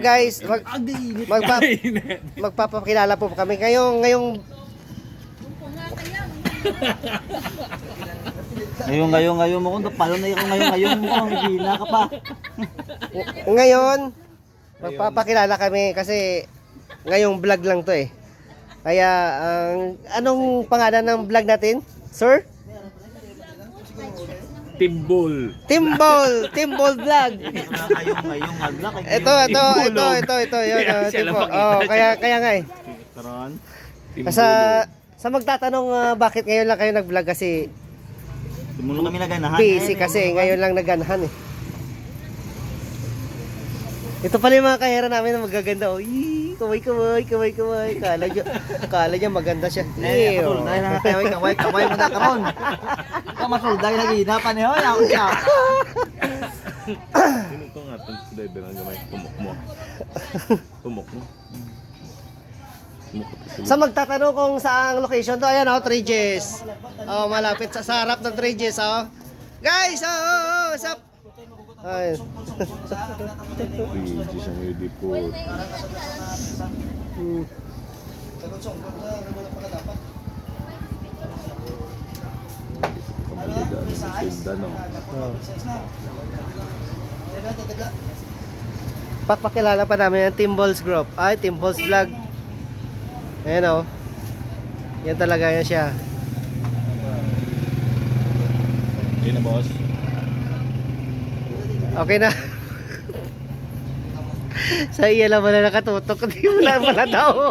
guys, magpapakilala po kami. Ngayong Ngayon mo kung palo na yung ngayon mo kung hihina ka pa. ngayon magpapakilala kami kasi ngayong vlog lang to eh. Kaya anong pangalan ng vlog natin, sir? Timbol Vlog. Ngayong vlog. Ito. Yun, Timbol. Oh, kaya nga eh. Karon. Sa magtatanong bakit ngayon lang kayo nag-vlog kasi Tumulo kami naganahan. busy kasi ngayon lang naganahan eh. Ito pala yung mga kahera namin na magaganda. Oh, kamay. Kala niya maganda siya. Masulday na kaway mo na karon. Masulday na gina pa niyo ya. Sino to nga tong driver ang gamay tumok mo. Tumok mo. Sa magtatanong kung saang location to, ayan oh, Triges. Oh, malapit sa harap ng Triges oh. Guys, what's up? Ayun. Hindi siya may depot. Pakilala pa namin ang Timballs Group. Ay, Timballs Vlog. Ayan o. Yan talaga yan siya. Okay na, boss. Okay na. Sa iya lang pala nakatutok. Hindi mo lang pala daw.